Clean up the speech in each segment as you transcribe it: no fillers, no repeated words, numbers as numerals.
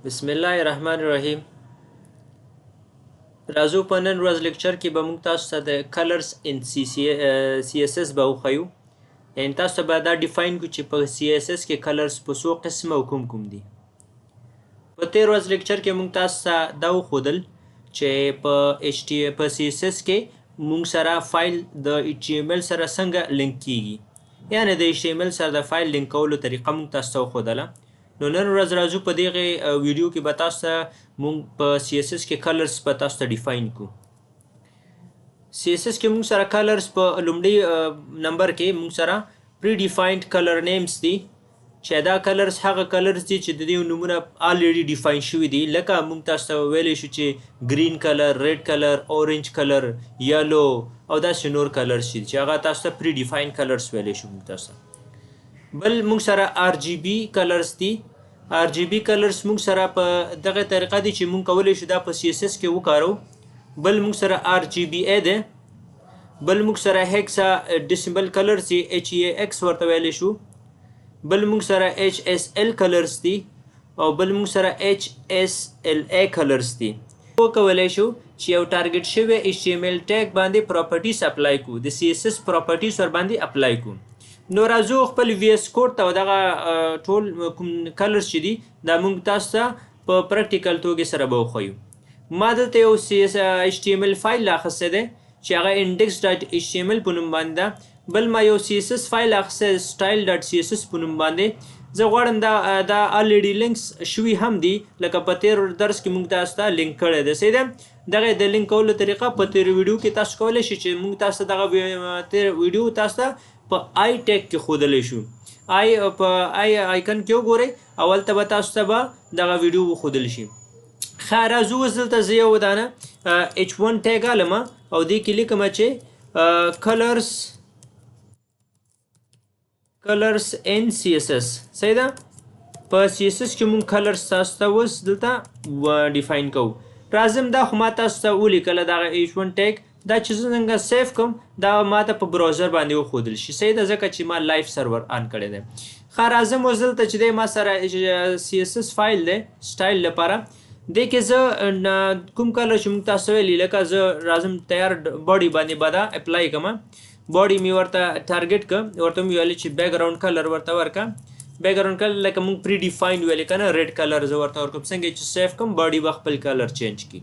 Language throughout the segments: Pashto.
بسم الله الرحمن الرحیم. راځو په نن ورځ لیکچر کې به موږ تاسو ته د کلرز ان سی اس اس به وښیو. یعنې تاسو ته به دا ډیفاین کړو چې په سی اس اس کې کلرز په څو قسمه او کوم دي. په تیر ورځ لیکچر کې موږ تاسو ته دا وښودل چې په سی اس اس کې موږ سره فایل د ایچ ټي ام ایل سره څنګه لینک کیږي، یعنې د ایچ ټي ام ایل سره د فایل لینک کولو طریقه موږ تاسو ته وښودله. نو نن ورځ راځو په دغه ویډیو کې به تاسو ته موږ په سی اس اس کې کلرز په تاسو ته ډیفاین کړو. سی اس اس کې موږ سره کلرز په لومړي نمبر کې موږ سره پری ډیفاینډ کلر نیمز دي، چې دا کلرز هغه کلرز دي چې د دې نومونه الریډي ډیفاین شوي دي. لکه موږ تاسو ته ویلی شو چې گرین کلر، ریډ کلر، اورنج کلر، یلو او داسې نور کلرز چې هغه تاسو ته پری ډیفاینډ کلرز ویلی شو موږ تاسو ته. بل موږ سره آر جی بی کلرز دي. آر جی بی کلرز موږ سره په دغه طریقه دي چې موږ کولی شو دا په سی اس اس کې وکارو. بل موږ سره آر جی بی ای ده. بل موږ سره هیکسا ډیسیمل کلرز دي، ایچ ای ایکس ورته ویلی شو. بل موږ سره ایچ اس ال کلرز دي او بل موږ سره ایچ اس ال ای کلرز دي. وکولی شو چې یو ټارګټ شوی ایچ ټي ام ایل ټیګ باندې پراپرټیز اپلای کو، د سی اس اس پراپرټیز ور باندې اپلای کو. نو راځو خپل وی اس کوډ ته دغه ټول کوم کلرز چې دي دا موږ تاسو ته په پریکټیکل توګه سره به وښیو. ما دلته یو ایچ ټي ام ایل فایل اخیستی دی چې هغه انډیکس ډاټ ایچ ټي ام ایل په نوم باندې ده. بل ما یو سی اس اس فایل اخیستی سټایل ډاټ سی اس اس په نوم باندې. زه غواړم دا الریډي لینکس شوي هم دي، لکه په تیر درس کې موږ تاسو ته لینک کړی دی. صحیح ده. دغه د لینک کولو طریقه په تیر ویډیو کې تاسو کولی شئ چې موږ تاسو ته دغه تیر ویډیو تاسو ته په آی ټیک کې ښودلی شو. په آی آیکن کې وګورئ، اول ته به تاسو ته به دغه ویډیو وښودل شي. ښه راځو اوس دلته زه یو دانه ایچ ون ټیګ الم او دې کې لیکم چې کلرز ان سی اس اس. صحیح ده. په سی اس اس کې مونږ کلرز تاسو ته اوس دلته ډیفاین کوو. راځم دا خو ما تاسو ته ولیکله دغه ایچ ون ټیګ، دا چې زه څنګه سیف کوم دا ما ته په براوزر باندې وښودل شي. صحیح ده، ځکه چې ما لایف سرور آن کړی دی. ښه راځم اوس دلته چې دی ما سره سی اس اس فایل دی سټایل لپاره. دې کې زه کوم کلر چې موږ تاسو ویلي، لکه زه راځم تیار باډي باندې به دا اپلای کوم. باډي مې ورته ټارګټ که، ورته مې ویلي چې بیک ګراوند کلر ورته ورکړه. بیک ګراوند کلر لکه موږ پری ډیفاینډ ویلې که نه، ریډ کلر زه ورته ورکوم. څنګه چې سیف کوم باډي به خپل کلر چینج کړي.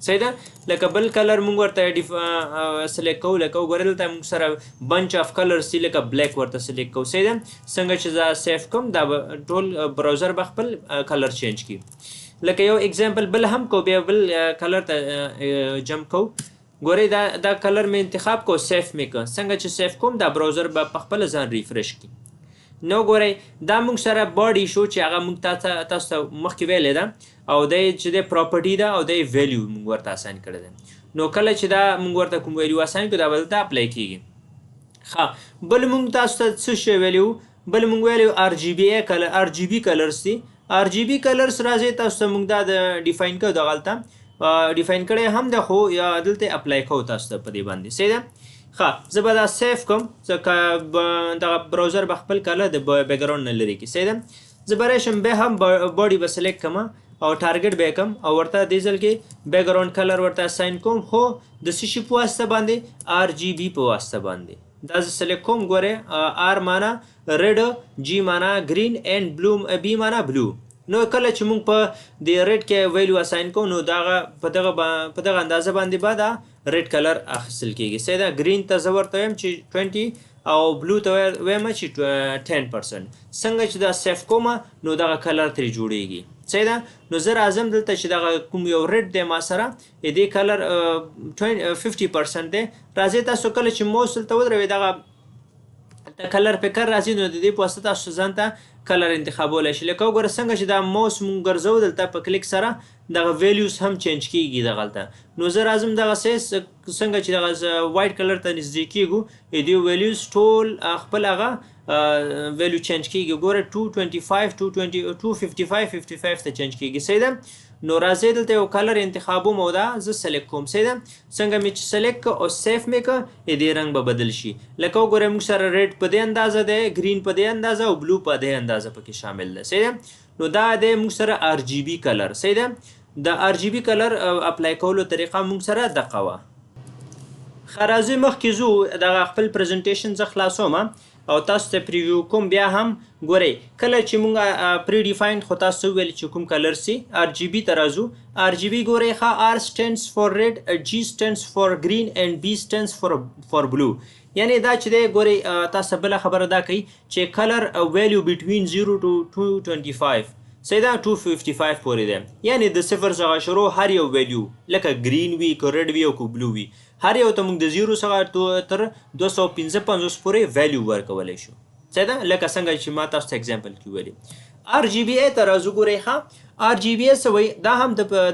صحیح ده. لکه بل کلر موږ ورته سلیکټ کوو، لکه وګورئ دلته موږ سره بنچ آف کلرز دي، لکه بلیک ورته سلیکټ کوو. صحیح ده. څنګه چې زه سیف کوم دا به ټول براوزر به خپل کلر چینج کړي. لکه یو اگزامپل بل هم کو، بیا بل کلر ته جمپ کوو. ګورئ دا کلر مې انتخاب کو، سیف مې که. څنګه چې سیف کوم دا براوزر به په خپله ځان ریفرش کړي. نو ګورئ دا موږ سره باډي شو چې هغه موږ تاسو ته مخکې ویلی ده، او دی چې دی پراپرټي ده او دی ویلیو موږ ورته اساین کړی دی. نو کله چې دا موږ ورته کوم ویلیو اساین کړو دا به دلته اپلای کېږي. ښه بل موږ تاسو ته څه شی ویلیو؟ بل موږ ویلیو آر جی بی ای کلر، آر جی بی کلرز دي. آر جی بی کلرز راځي تاسو ته موږ دا د ډیفاین کړو، دغلته ډیفاین کړی هم ده، خو یا دلته اپلای کوو تاسو ته په دې باندې. صحیح ده. ښه زه به دا سیف کوم، ځکه دغه براوزر به خپل کلر د بیک ګراوند نه لرې کړي. صحیح ده. زه به راشم بیا هم باډي به سلیکټ کوم او ټارګټ به یې کوم او ورته دې ځل کې بیک ګراوند کلر ورته اساین کوم، خو د څه شي په واسطه باندې؟ آر جی بی په واسطه باندې. دا زه سلیکټ کوم. ګورئ آر معنا ریډ، جی معنا گرین اینډ بلو، بی معنا بلو. نو کله چې موږ په د ریډ کې ویلیو اساین کوو نو دغه په دغه اندازه باندې به دا ریډ کلر اخیستل کېږي. صحیح ده. گرین ته زه ورته وایم چې 20 او بلو ته وایم چې 10%. څنګه چې دا سیف کوم نو دغه کلر ترې جوړیږي. صحیح ده. نو زه راځم دلته چې دغه کوم یو ریډ دی ما سره، دې کلر 50% دی. راځئ تاسو کله چې موس دلته ودروئ دغه کلر پیکر راځي، نو د دې په واسطه تاسو ځان ته کلر انتخابولی شئ. لکه وګوره څنګه چې دا موس مونږ ګرځو دلته په کلیک سره دغه ویلیوز هم چینج کېږي دغلته. نو زه راځم دغه څنګه چې دغه وایټ کلر ته نږدې کېږو دې ویلیوز ټول خپل هغه ویلیو چینج کېږي. ګوره 225 255 55 ته چینج کېږي. صحیح ده. نو راځئ دلته یو کلر انتخابوم او دا زه سلیکټ کوم. صحیح ده. څنګه مې چې سلیکټ که او سیف مې که دې رنګ به بدل شي. لکه وګورئ موږ سره ریډ په دې اندازه دی، گرین په دې اندازه او بلو په دې اندازه پکې شامل ده. صحیح ده. نو دا د موږ سره RGB کلر صحیح ده د RGB کلر اپلای کولو طریقه موږ سره دقه وه. راځئ مخکې ځو دغه خپل پریزنټیشن زه خلاصوم او تاسو ته پریویو کوم. بیا هم ګورئ کله چې مونږ پری ډیفاینډ خو تاسو ویل چې کوم کلر سي RGB ته راځو. RGB ګورئ ښه R stands for red, G stands for green and B stands for blue. یعنی دا چې دی ګورئ تاسو بله خبره دا کوي چې کلر ویلیو بټوین 0 to 225 صحیح ده 255 پورې دی. یعنی د صفر څخه شروع هر یو ویلیو لکه ګرین وي که ریډ وي او که بلو وي هر یو ته موږ د 0 څخه تر 255 پورې ویلیو ورکولی شو صحیح ده لکه څنګه چې ما تاسو ته اگزامپل کې ویلي. RGBA ته راځو. ګورئ ښه RGBA څه وایي دا هم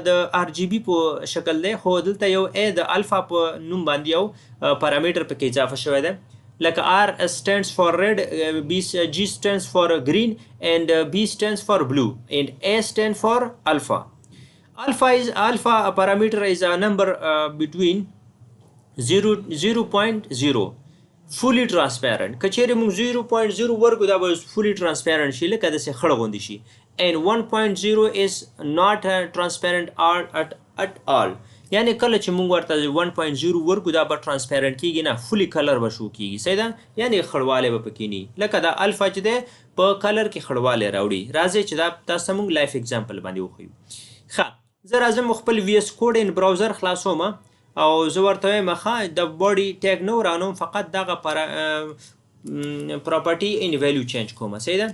د RGB په شکل دی خو دلته یو A د الفا په نوم باندې یو پارامتر پکې اضافه شوی دی لکه R stands for red, G stands for green and B stands for blue and A stands for alpha. Alpha parameter is a number between 0.0 fully transparent. کچېرې موږ 0.0 ورکو دا به fully transparent شي لکه داسې خړ غوندې شي and 1.0 is not transparent at all. یعنی کله چې موږ ورته 1.0 ورکو دا به ترانسپیرنټ کیږي نه فولي کلر به شو کیږي صحیح ده یعنی خړوالی به پکې نه لکه دا الفا چې دی په کلر کې خړوالی راوړي. راځئ چې دا تاسو موږ لایف اگزامپل باندې وښیو. ښه زه راځم خپل VS کوډ ان براوزر خلاصوم او زه ورته وایم ښه د باډي ټیګ نه ورانوم فقط دغه پراپرټي ان ویلیو چینج کوم صحیح ده.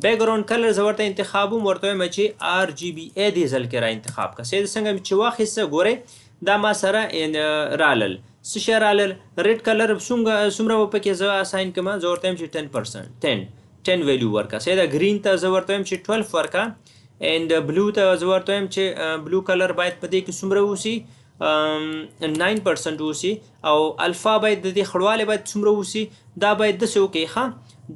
بیک ګراوند کلر زه ورته انتخابوم ورته وایم چې RGBA دې ځل کې را انتخاب کړه صحیح ده. څنګه چې واخیسته ګورئ دا ما سره رالل څه شی رالل ریډ کلر څومره به پکې زه اساین کړم زه ورته وایم چې 10% 10 ویلیو ورکړه صحیح ده. ګرین ته زه ورته وایم چې 12 ورکړه اینډ بلو ته زه ورته وایم چې بلو کلر باید په دې کې څومره اوسي 9% اوسي او الفا باید د دې خړوالی باید څومره اوسي دا باید داسې وکړئ ښه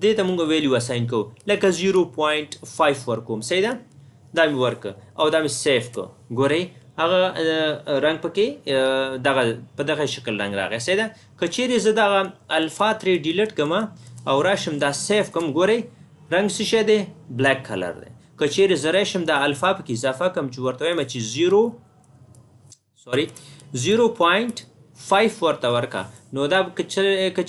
دې ته موږ ویلیو اساین کوو لکه 0.5 ورکوم صحیح ده. دا مې ورکړه او دا مې سیف کړه. ګورئ هغه رنګ پکې دغه په دغه شکل رنګ راغی صحیح ده. که چیرې زه دغه الفا ترې ډیلیټ کړم او راشم دا سیف کړم ګورئ رنګ څه شی دی بلیک کلر دی. که چیرې زه راشم دا الفا پکې اضافه کړم چې ورته وایم چې 0.5 ورته ورکړه نو دا که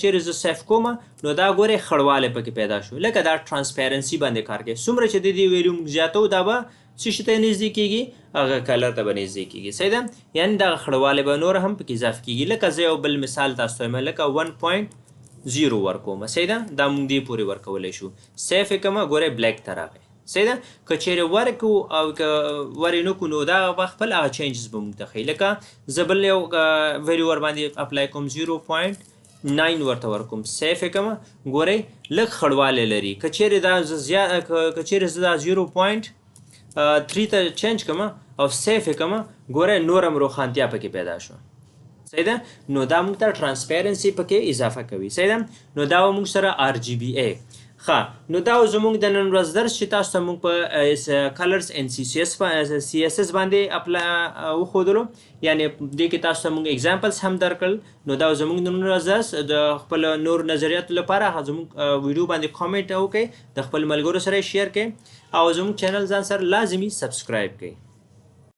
چیرې زه سیف کوم نو دا ګورئ خړوالی پکې پیدا شو لکه دا ترانسپیرنسي باندې کار کوي. څومره چې د دې ویلیو موږ زیاتو دا به څه شي ته نږدې کېږي هغه کلر ته به نږدې کېږي صحیح ده. یعنې دغه خړوالی به نور هم پکې اضافه کېږي لکه زه یو بل مثال تاسو ته وایم لکه 1.0 ورکوم صحیح ده. دا موږ دې پورې ورکولی شو سیف یې کړمه ګورئ بلیک ته راغی صحیح ده. که چیرې ورکو او که ورې نه کړو نو دا به خپل هغه چینجز به موږ ته ښیي لکه زه بل یو ویلیو ورباندې اپلای کوم 0.9 ورته ورکوم سیف یې کړمه ګورئ لږ خړوالی لري. که چیرې زه دا 0.3 ته چینج کړم او سیف یې کړم ګورئ نور هم روښانتیا پکې پیدا شو صحیح ده. نو دا موږ ته ترانسپیرنسي پکې اضافه کوي صحیح ده. نو دا موږ سره RGBA ښه نو دا زموږ د نن ورځ درس چې تاسو ته موږ په کلرز ان CSS باندې وښودلو یعنی دې کې تاسو ته موږ اگزامپلز هم درکړل. نو دا زموږ د نن ورځ درس د خپل نور نظریاتو لپاره زموږ ویډیو باندې کامنټ وکړئ د خپل ملګرو سره شیر کړئ او زموږ چینل ځان سره لازمي سبسکرایب کړئ.